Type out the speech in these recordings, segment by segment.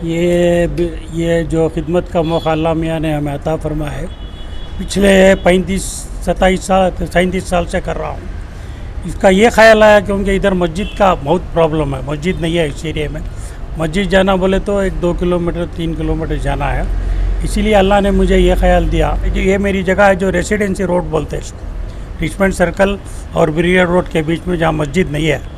ये जो खिदमत का मौका अल्लाह मियाँ ने हमें अता फरमाया है, पिछले 37 साल से कर रहा हूँ। इसका ये ख्याल आया क्योंकि इधर मस्जिद का बहुत प्रॉब्लम है, मस्जिद नहीं है इस एरिया में। मस्जिद जाना बोले तो 1-2 किलोमीटर 3 किलोमीटर जाना है। इसीलिए अल्लाह ने मुझे ये ख्याल दिया कि ये मेरी जगह है जो रेसिडेंसी रोड बोलते हैं इसको, रिचमंड सर्कल और ब्रिगेड रोड के बीच में, जहाँ मस्जिद नहीं है।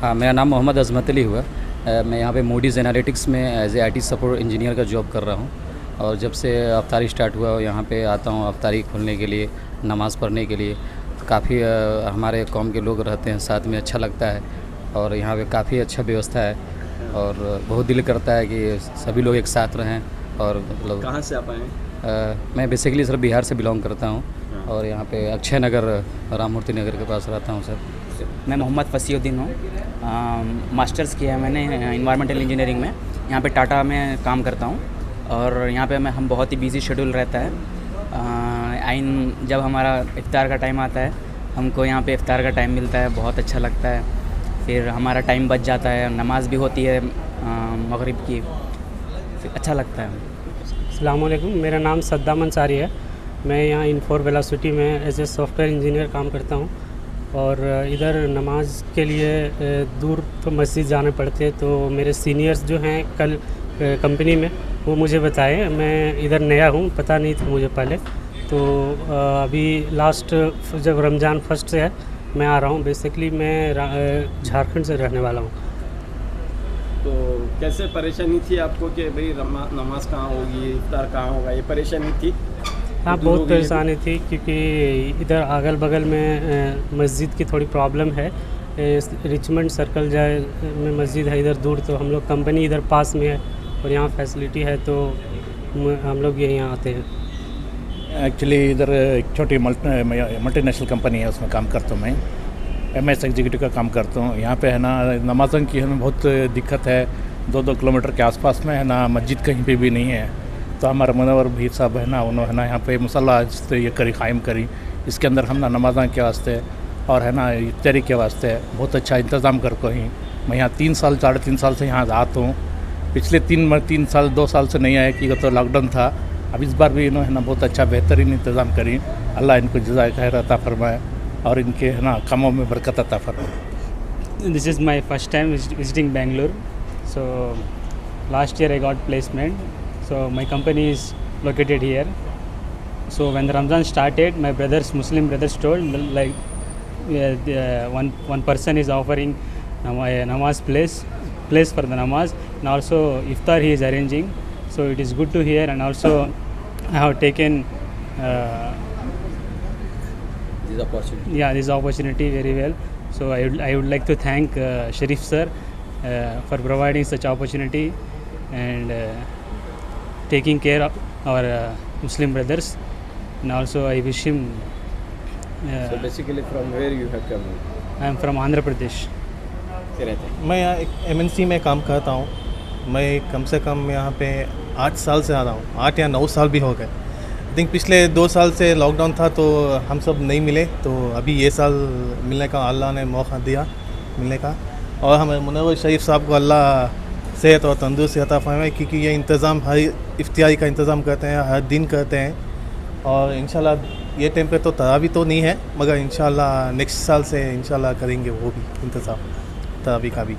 हाँ, मेरा नाम मोहम्मद अज़मत अली हुआ। मैं यहाँ पे मूडीज़ एनालिटिक्स में as a IT support engineer का जॉब कर रहा हूँ। और जब से अफ्तारी स्टार्ट हुआ यहाँ पे आता हूँ अफ्तारी खोलने के लिए, नमाज़ पढ़ने के लिए। काफ़ी हमारे कौम के लोग रहते हैं साथ में, अच्छा लगता है। और यहाँ पे काफ़ी अच्छा व्यवस्था है और बहुत दिल करता है कि सभी लोग एक साथ रहें। और मतलब कहाँ से आप आए हैं? मैं बेसिकली सर बिहार से बिलोंग करता हूँ और यहाँ पे अक्षय नगर, राममूर्ति नगर के पास रहता हूँ सर। मैं मोहम्मद फसीउद्दीन हूँ। मास्टर्स किया है मैंने इन्वायरमेंटल इंजीनियरिंग में। यहाँ पे टाटा में काम करता हूँ और यहाँ पे हम बहुत ही बिजी शेड्यूल रहता है। जब हमारा इफ्तार का टाइम आता है, हमको यहाँ पे इफ्तार का टाइम मिलता है, बहुत अच्छा लगता है। फिर हमारा टाइम बच जाता है, नमाज़ भी होती है मगरिब की, फिर अच्छा लगता है। अस्सलाम वालेकुम, मेरा नाम सद्दाम अंसारी है। मैं यहाँ इन्फोर वेलोसिटी में एज ए सॉफ्टवेयर इंजीनियर काम करता हूँ और इधर नमाज के लिए दूर तो मस्जिद जाने पड़ते हैं। तो मेरे सीनियर्स जो हैं कल कंपनी में, वो मुझे बताए। मैं इधर नया हूँ, पता नहीं था मुझे पहले। तो अभी लास्ट जब रमज़ान फर्स्ट से है मैं आ रहा हूँ। बेसिकली मैं झारखंड से रहने वाला हूँ। तो कैसे परेशानी थी आपको कि भाई नमाज कहाँ होगी, इफ्तार कहाँ होगा, ये परेशानी थी? हाँ, बहुत परेशानी थी क्योंकि इधर अगल बगल में मस्जिद की थोड़ी प्रॉब्लम है। रिचमंड सर्कल जाए में मस्जिद है इधर दूर, तो हम लोग कंपनी इधर पास में है और यहाँ फैसिलिटी है तो हम लोग यहाँ आते हैं। एक्चुअली इधर एक छोटी मल्टीनेशनल कंपनी है, उसमें काम करता हूँ मैं। MS एग्जीक्यूटिव का काम करता हूँ। यहाँ पे है ना नमाज़न की हमें बहुत दिक्कत है। 2-2 किलोमीटर के आसपास में है ना मस्जिद कहीं पे भी नहीं है। तो हमारा मुनव्वर भीर साहब है ना, उन्होंने है ना यहाँ पे मुसल्ला ये करी कायम करी। इसके अंदर हम ना नमाज़ां के वास्ते और है ना इफ्तारी के वास्ते बहुत अच्छा इंतज़ाम कर को ही। मैं यहाँ 3 साल 3.5 साल से यहाँ आता हूँ। पिछले 3 साल 2 साल से नहीं आया कि तो लॉकडाउन था। अब इस बार भी इन्होंने ना बहुत अच्छा बेहतरीन इंतज़ाम करी। अल्लाह इनको जज़ाए खैर अता फरमाए और इनके है ना कामों में बरकत अता फरमाए। This is my first time visiting Bangalore. So last year I got placement. So my company is located here. So when the Ramzan started, my Muslim brothers told like one person is offering namaz place for the namaz, and also iftar he is arranging. So it is good to hear, and also I have taken this opportunity very well. So I would like to thank Sharif sir for providing such opportunity and taking care of our Muslim brothers, and also I wish him. So basically from where you have come? I am from Andhra Pradesh. मैं यहाँ एक MNC में काम करता हूँ। मैं कम से कम यहाँ पे 8 साल से आ रहा हूँ। 8 या 9 साल भी हो गए। आई थिंक पिछले 2 साल से लॉकडाउन था तो हम सब नहीं मिले, तो अभी ये साल मिलने का अल्लाह ने मौका दिया मिलने का। और हमें मुनव्वर शरीफ साहब को अल्लाह सेहत और तंदुरुस्ती अता फरमाए, क्योंकि ये इंतज़ाम हर इफ्तियारी का इंतज़ाम करते हैं, हर दिन करते हैं। और इंशाल्लाह ये टाइम पे तो तरावी तो नहीं है, मगर इंशाल्लाह नेक्स्ट साल से इंशाल्लाह करेंगे वो भी इंतज़ाम तरावी का भी।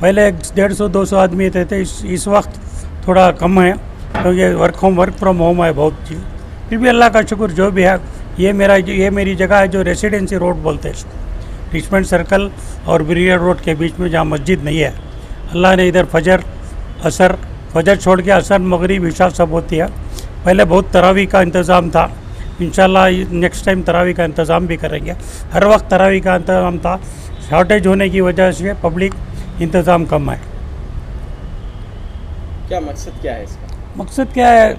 पहले 150-200 आदमी थे, इस वक्त थोड़ा कम है क्योंकि वर्क फ्रॉम होम है बहुत चीज़। फिर भी अल्लाह का शुक्र जो भी है। ये मेरी जगह है जो रेसिडेंसी रोड बोलते हैं, रिचमंड सर्कल और ब्रिगेड रोड के बीच में, जहाँ मस्जिद नहीं है। अल्लाह ने इधर फजर छोड़ के असर मगरिब इशा सब होती है। पहले बहुत तरावी का इंतज़ाम था, इंशाल्लाह नेक्स्ट टाइम तरावी का इंतज़ाम भी करेंगे। हर वक्त तरावी का इंतज़ाम था, शॉर्टेज होने की वजह से पब्लिक इंतज़ाम कम है। क्या मकसद क्या है इसका? मकसद क्या है,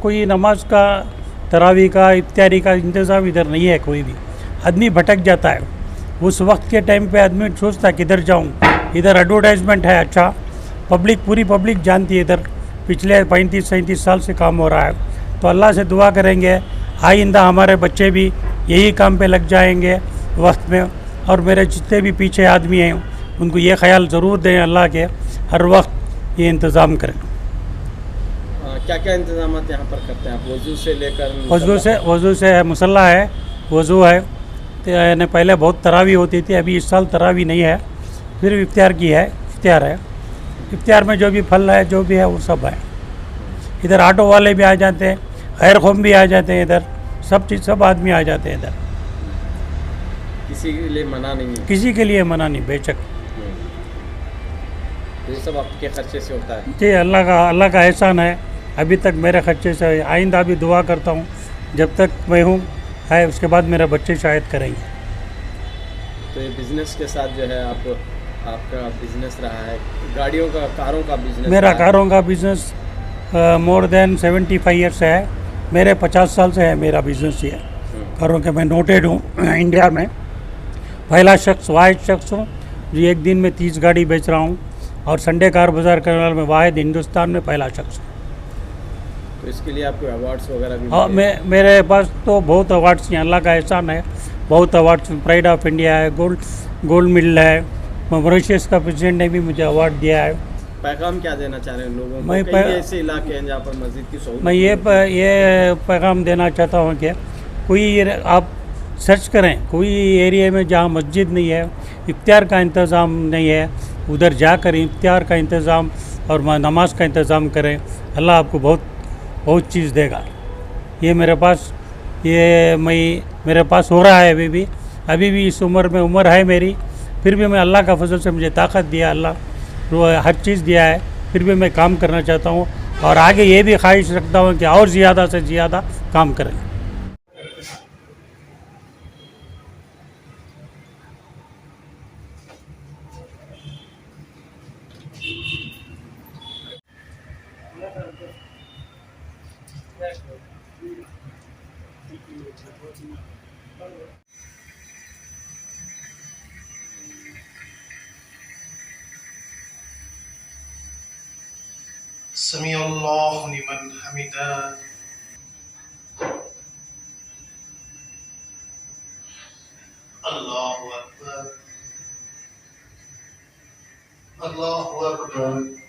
कोई नमाज का तरावी का इफ्तारी का इंतज़ाम इधर नहीं है। कोई भी आदमी भटक जाता है उस वक्त के टाइम पे, आदमी सोचता है किधर जाऊँ। इधर एडवर्टाइजमेंट है अच्छा, पूरी पब्लिक जानती है। इधर पिछले 35-37 साल से काम हो रहा है। तो अल्लाह से दुआ करेंगे आइंदा हमारे बच्चे भी यही काम पे लग जाएंगे वक्त में। और मेरे जितने भी पीछे आदमी हैं उनको ये ख्याल ज़रूर दें अल्लाह के हर वक्त ये इंतज़ाम करें। क्या क्या इंतजाम यहाँ पर करते हैं आप? वज़ू से लेकर वज़ू से है, मुसल्ला है, वज़ू है। तो पहले बहुत तरावी होती थी, अभी इस साल तरावी नहीं है। फिर इफ्तार की है, इफ्तार है। इफ्तार में जो भी फल है जो भी है वो सब है। इधर ऑटो वाले भी आ जाते हैं, खैर ख़ुम भी आ जाते हैं, इधर सब आदमी आ जाते हैं इधर। किसी के लिए मना नहीं है? किसी के लिए मना नहीं, बेशक। ये सब आपके खर्चे से होता है? जी, अल्लाह का एहसान है। अभी तक मेरे खर्चे से, आइंदा भी दुआ करता हूँ जब तक मैं हूँ है, उसके बाद मेरे बच्चे शायद करेंगे। तो ये बिज़नेस के साथ जो है आपका बिज़नेस रहा है, गाड़ियों का, कारों का बिज़नेस? मेरा कारों का बिज़नेस मोर देन 75 ईयर्स है। मेरे 50 साल से है मेरा बिज़नेस ये कारों के। मैं नोटेड हूँ इंडिया में, पहला शख्स, वाहिद शख्स हूँ जो एक दिन में 30 गाड़ी बेच रहा हूँ। और संडे कार बाज़ार करने वाले में वाहिद हिंदुस्तान में पहला शख्स। तो इसके लिए आपको अवार्ड्स वगैरह भी हाँ, मिले हैं? मेरे पास तो बहुत अवार्ड्स हैं, अल्लाह का एहसान है। बहुत अवार्ड्स, प्राइड ऑफ इंडिया है, गोल्ड मेडल है, मॉरिशस का प्रेसिडेंट ने भी मुझे अवार्ड दिया है। पैगाम क्या देना चाह रहे हैं लोगों मैं को? कई ऐसे इलाके हैं जहाँ पर मस्जिद की सहूलत मैं ये पैगाम देना चाहता हूँ कि आप सर्च करें, कोई एरिया में जहाँ मस्जिद नहीं है, इफ्तार का इंतज़ाम नहीं है, उधर जाकर इफ्तार का इंतज़ाम और नमाज का इंतज़ाम करें। अल्लाह आपको बहुत चीज़ देगा। ये मेरे पास हो रहा है अभी भी इस उम्र है मेरी, फिर भी मैं अल्लाह का फजल से मुझे ताकत दिया, अल्लाह हर चीज़ दिया है, फिर भी मैं काम करना चाहता हूँ और आगे ये भी ख्वाहिश रखता हूँ कि और ज़्यादा से ज़्यादा काम करें। समी अल्लाहु लिमन हमिदा। अल्लाहु अकबर। अल्लाहु अकबर।